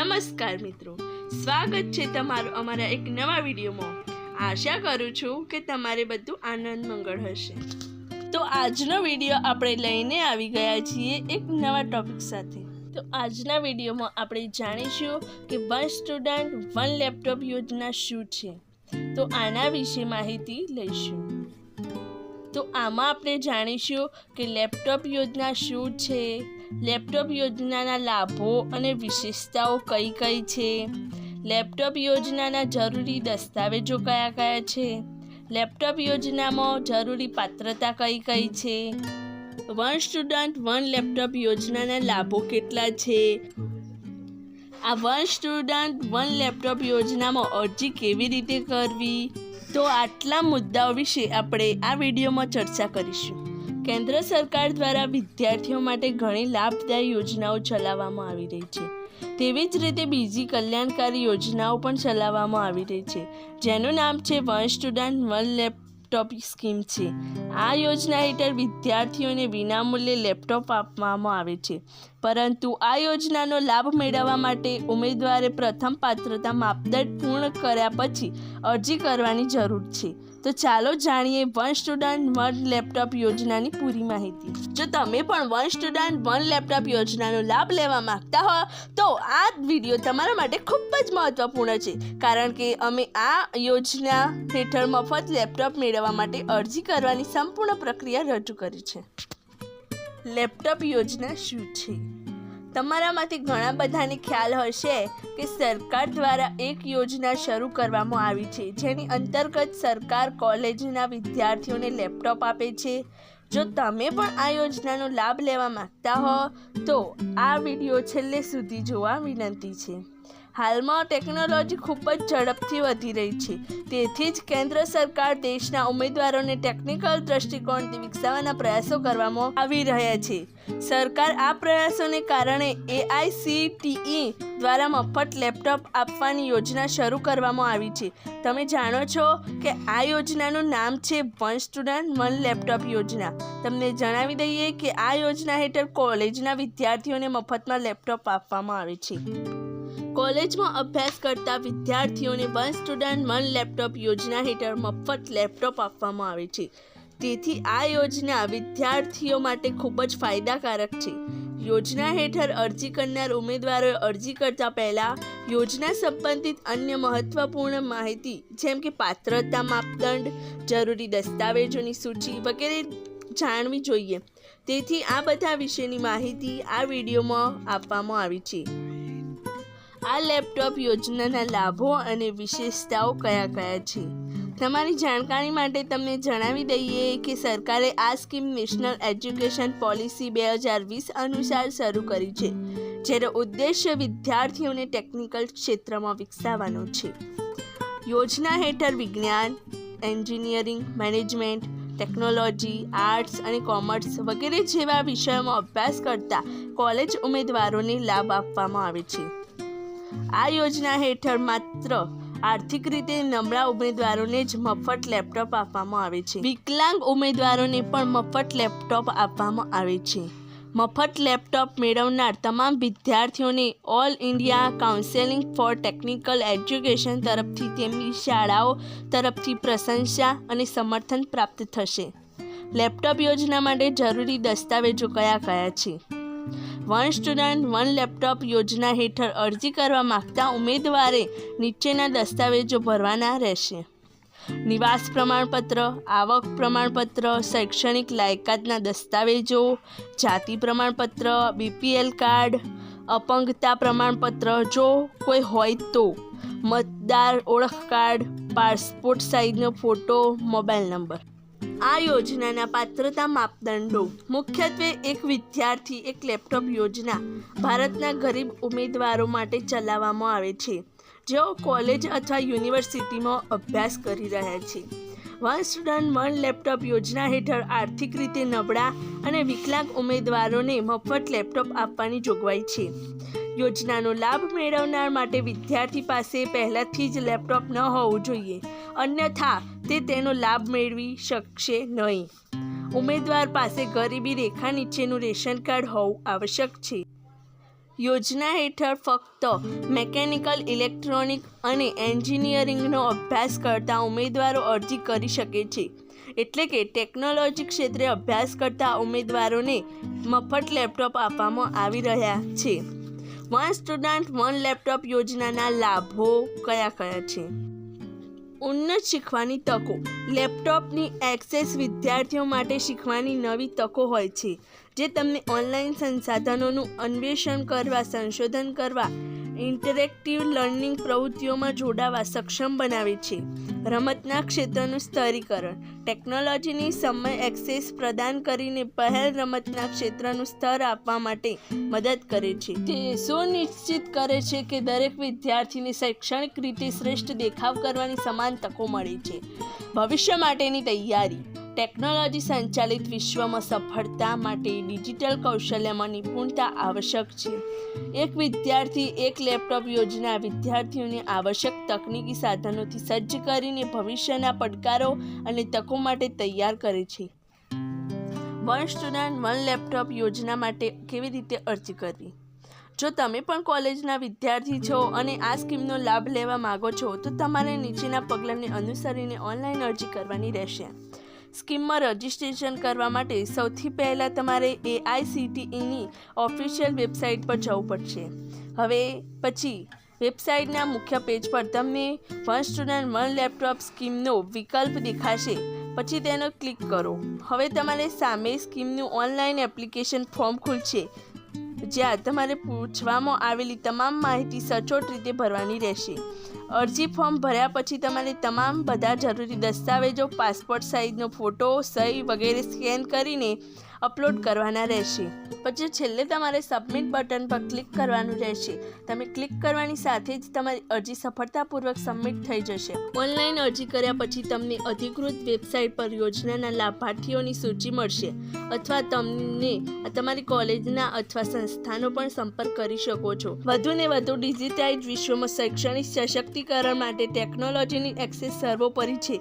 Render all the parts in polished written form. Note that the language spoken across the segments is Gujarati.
નમસ્કાર મિત્રો, સ્વાગત છે તમારું અમારા એક નવા વિડીયોમાં। આશા કરું છું કે તમારે બધું આનંદ મંગળ હશે। તો આજનો વિડીયો આપણે લઈને આવી ગયા છીએ એક નવા ટોપિક સાથે। તો આજના વિડીયોમાં આપણે જાણીશું કે વન સ્ટુડન્ટ વન લેપટોપ યોજના શું છે। તો આના વિશે માહિતી લઈશું। તો આમાં આપણે જાણીશું કે લેપટોપ યોજના શું છે, લેપટોપ યોજનાના લાભો અને વિશેષતાઓ કઈ કઈ છે, લેપટોપ યોજનાના જરૂરી દસ્તાવેજો કયા કયા છે, લેપટોપ યોજનામાં જરૂરી પાત્રતા કઈ કઈ છે, વન સ્ટુડન્ટ વન લેપટોપ યોજનાના લાભો કેટલા છે, આ વન સ્ટુડન્ટ વન લેપટોપ યોજનામાં અરજી કેવી રીતે કરવી। તો આટલા મુદ્દાઓ વિશે આપણે આ વિડીયોમાં ચર્ચા કરીશું। કેન્દ્ર સરકાર દ્વારા વિદ્યાર્થીઓ માટે ઘણી લાભદાયી યોજનાઓ ચલાવવામાં આવી રહી છે। તેવી જ રીતે બીજી કલ્યાણકારી યોજનાઓ પણ ચલાવવામાં આવી રહી છે, જેનું નામ છે one student one laptop scheme છે। આ યોજના હેઠળ વિદ્યાર્થીઓને વિનામૂલ્યે લેપટોપ આપવામાં આવે છે, પરંતુ આ યોજનાનો લાભ મેળવવા માટે ઉમેદવારે પ્રથમ પાત્રતા માપદંડ પૂર્ણ કર્યા પછી અરજી કરવાની જરૂર છે। તો ચાલો જાણીએ વન સ્ટુડન્ટ વન લેપટોપ યોજનાની પૂરી માહિતી। જો તમે પણ વન સ્ટુડન્ટ વન લેપટોપ યોજનાનો લાભ લેવા માંગતા હો તો આ વિડીયો તમારા માટે ખૂબ જ મહત્વપૂર્ણ છે, કારણ કે અમે આ યોજના હેઠળ મફત લેપટોપ મેળવવા માટે અરજી કરવાની સંપૂર્ણ પ્રક્રિયા રજૂ કરી છે। લેપટોપ યોજના શું છે? તમારામાંથી ઘણા બધાને ખ્યાલ હશે કે સરકાર દ્વારા એક યોજના શરૂ કરવામાં આવી છે, જેની અંતર્ગત સરકાર કોલેજના વિદ્યાર્થીઓને લેપટોપ આપે છે। જો તમે પણ આ યોજનાનો લાભ લેવા માંગતા હો તો આ વિડીયો છેલ્લે સુધી જોવા વિનંતી છે। હાલમાં ટેકનોલોજી ખૂબ જ ઝડપથી વધી રહી છે, તેથી જ કેન્દ્ર સરકાર દેશના ઉમેદવારોને ટેકનિકલ દ્રષ્ટિકોણથી વિકસાવવાના પ્રયાસો કરવામાં આવી રહ્યા છે। સરકાર આ પ્રયાસોને કારણે AICTE દ્વારા મફત લેપટોપ આપવાની યોજના શરૂ કરવામાં આવી છે। તમે જાણો છો કે આ યોજનાનું નામ છે વન સ્ટુડન્ટ વન લેપટોપ યોજના। તમને જણાવી દઈએ કે આ યોજના હેઠળ કોલેજના વિદ્યાર્થીઓને મફતમાં લેપટોપ આપવામાં આવે છે। કોલેજમાં અભ્યાસ કરતા વિદ્યાર્થીઓને વન સ્ટુડન્ટ વન લેપટોપ યોજના હેઠળ મફત લેપટોપ આપવામાં આવે છે, તેથી આ યોજના વિદ્યાર્થીઓ માટે ખૂબ જ ફાયદાકારક છે। યોજના હેઠળ અરજી કરનાર ઉમેદવારોએ અરજી કરતા પહેલાં યોજના સંબંધિત અન્ય મહત્વપૂર્ણ માહિતી જેમ કે પાત્રતા માપદંડ, જરૂરી દસ્તાવેજોની સૂચિ વગેરે જાણવી જોઈએ। તેથી આ બધા વિશેની માહિતી આ વિડીયોમાં આપવામાં આવી છે। આ લેપટોપ યોજનાના લાભો અને વિશેષતાઓ કયા કયા છે? તમારી જાણકારી માટે તમને જણાવી દઈએ કે સરકારે આ સ્કીમ નેશનલ એજ્યુકેશન પોલિસી 2020 અનુસાર શરૂ કરી છે, જેનો ઉદ્દેશ્ય વિદ્યાર્થીઓને ટેકનિકલ ક્ષેત્રમાં વિકસાવવાનો છે। યોજના હેઠળ વિજ્ઞાન, એન્જિનિયરિંગ, મેનેજમેન્ટ, ટેકનોલોજી, આર્ટ્સ અને કોમર્સ વગેરે જેવા વિષયોમાં અભ્યાસ કરતા કોલેજ ઉમેદવારોને લાભ આપવામાં આવે છે। આ યોજના હેઠળ માત્ર આર્થિક રીતે નબળા ઉમેદવારોને જ મફત લેપટોપ આપવામાં આવે છે। વિકલાંગ ઉમેદવારોને પણ મફત લેપટોપ આપવામાં આવે છે। મફત લેપટોપ મેળવનાર તમામ વિદ્યાર્થીઓને all India counselling for technical education તરફથી તેમની શાળાઓ તરફથી પ્રશંસા અને સમર્થન પ્રાપ્ત થશે। લેપટોપ યોજના માટે જરૂરી દસ્તાવેજો કયા કયા છે? વન સ્ટુડન્ટ વન લેપટોપ યોજના હેઠળ અરજી કરવા માગતા ઉમેદવારે નીચેના દસ્તાવેજો ભરવાના રહેશે: નિવાસ પ્રમાણપત્ર, આવક પ્રમાણપત્ર, શૈક્ષણિક લાયકાતના દસ્તાવેજો, જાતિ પ્રમાણપત્ર, BPL કાર્ડ, અપંગતા પ્રમાણપત્ર જો કોઈ હોય તો, મતદાર ઓળખ કાર્ડ, પાસપોર્ટ સાઇઝનો ફોટો, મોબાઈલ નંબર। આ યોજનાના પાત્રતા માપદંડો મુખ્યત્વે એક વિદ્યાર્થી એક લેપટોપ યોજના ભારતના ગરીબ ઉમેદવારો માટે ચલાવવામાં આવે છે, જેઓ કોલેજ અથવા યુનિવર્સિટીમાં અભ્યાસ કરી રહ્યા છે। વન સ્ટુડન્ટ વન લેપટોપ યોજના હેઠળ આર્થિક રીતે નબળા અને વિકલાંગ ઉમેદવારોને મફત લેપટોપ આપવાની જોગવાઈ છે। યોજનાનો લાભ મેળવનાર માટે વિદ્યાર્થી પાસે પહેલાંથી જ લેપટોપ ન હોવું જોઈએ, અન્યથા તે તેનો લાભ મેળવી શકશે નહીં। ઉમેદવાર પાસે ગરીબી રેખા નીચેનું રેશન કાર્ડ હોવું આવશ્યક છે। યોજના હેઠળ ફક્ત મેકેનિકલ, ઇલેક્ટ્રોનિક અને એન્જિનિયરિંગનો અભ્યાસ કરતા ઉમેદવારો અરજી કરી શકે છે. એટલે કે ટેકનોલોજી ક્ષેત્રે અભ્યાસ કરતા ઉમેદવારોને મફત લેપટોપ આપવામાં આવી રહ્યા છે. વન સ્ટુડન્ટ વન લેપટોપ યોજનાના લાભો કયા કયા છે? ઉન્નત શીખવાની તકો. લેપટોપની એક્સેસ વિદ્યાર્થીઓ માટે શીખવાની નવી તકો હોય છે, જે તમને ઓનલાઈન સંસાધનોનું અન્વેષણ કરવા, સંશોધન કરવા, ઇન્ટરેક્ટિવ લર્નિંગ પ્રવૃત્તિઓમાં જોડાવા સક્ષમ બનાવે છે. રમતના ક્ષેત્રનું સ્તરીકરણ. ટેકનોલોજીની સમય એક્સેસ પ્રદાન કરીને પહેલ રમતના ક્ષેત્રનું સ્તર આપવા માટે મદદ કરે છે. તે સુનિશ્ચિત કરે છે કે દરેક વિદ્યાર્થીને શૈક્ષણિક રીતે શ્રેષ્ઠ દેખાવ કરવાની સમાન તકો મળે છે. ભવિષ્ય માટેની તૈયારી. ટેકનોલોજી સંચાલિત વિશ્વમાં સફળતા માટે ડિજિટલ કૌશલ્યમાં નિપુણતા આવશ્યક છે. એક વિદ્યાર્થી એક લેપટોપ યોજના વિદ્યાર્થીઓને આવશ્યક તકનીકી સાધનોથી સજ્જ કરીને ભવિષ્યના પડકારો અને તકો માટે તૈયાર કરે છે. વન સ્ટુડન્ટ વન લેપટોપ યોજના માટે કેવી રીતે અરજી કરવી? જો તમે પણ કોલેજના વિદ્યાર્થી છો અને આ સ્કીમનો લાભ લેવા માગો છો, તો તમારે નીચેના પગલાંને અનુસરીને ઓનલાઈન અરજી કરવાની રહેશે. સ્કીમમાં રજિસ્ટ્રેશન કરવા માટે સૌથી પહેલાં તમારે AICTEની ઓફિશિયલ વેબસાઇટ પર જવું પડશે. હવે પછી વેબસાઇટના મુખ્ય પેજ પર તમને વન સ્ટુડન્ટ વન લેપટોપ સ્કીમનો વિકલ્પ દેખાશે. પછી તેનો ક્લિક કરો. હવે તમારે સામે સ્કીમનું ઓનલાઈન એપ્લિકેશન ફોર્મ ખુલશે, જ્યાં તમારે પૂછવામાં આવેલી તમામ માહિતી સચોટ રીતે ભરવાની રહેશે. અરજી ફોર્મ ભર્યા પછી તમારે તમામ બધા જરૂરી દસ્તાવેજો, પાસપોર્ટ સાઇઝનો ફોટો, સહી વગેરે સ્કેન કરીને અપલોડ કરવાના રહેશે. પછી છેલ્લે તમારે સબમિટ બટન પર ક્લિક કરવાનું રહેશે. તમે ક્લિક કરવાની સાથે જ તમારી અરજી સફળતાપૂર્વક સબમિટ થઈ જશે. ઓનલાઈન અરજી કર્યા પછી તમને અધિકૃત વેબસાઇટ પર યોજનાના લાભાર્થીઓની સૂચિ મળશે, અથવા તમને તમારી કોલેજના અથવા સંસ્થાનો પણ સંપર્ક કરી શકો છો. વધુને વધુ ડિજિટાઇઝ વિશ્વમાં શૈક્ષણિક સશક્તિકરણ માટે ટેકનોલોજીની એક્સેસ સર્વોપરી છે.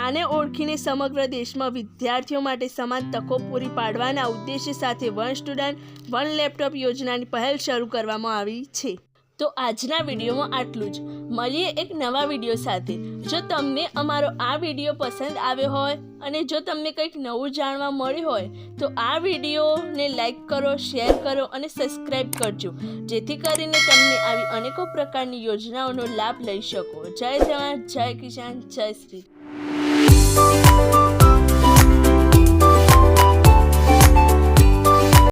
આને ઓળખીને સમગ્ર દેશમાં વિદ્યાર્થીઓ માટે સમાન તકો પૂરી પાડવાના ઉદ્દેશ્ય સાથે વન સ્ટુડન્ટ વન લેપટોપ યોજનાની પહેલ શરૂ કરવામાં આવી છે. તો આજના વિડીયોમાં આટલું જ. મળીએ એક નવા વિડીયો સાથે. જો તમને અમારો આ વિડીયો પસંદ આવ્યો હોય અને જો તમને કંઈક નવું જાણવા મળ્યું હોય તો આ વિડીયોને લાઈક કરો, શેર કરો અને સબસ્ક્રાઈબ કરજો, જેથી કરીને તમને આવી અનેકો પ્રકારની યોજનાઓનો લાભ લઈ શકો. જય જવાન, જય કિસાન, જય શ્રી.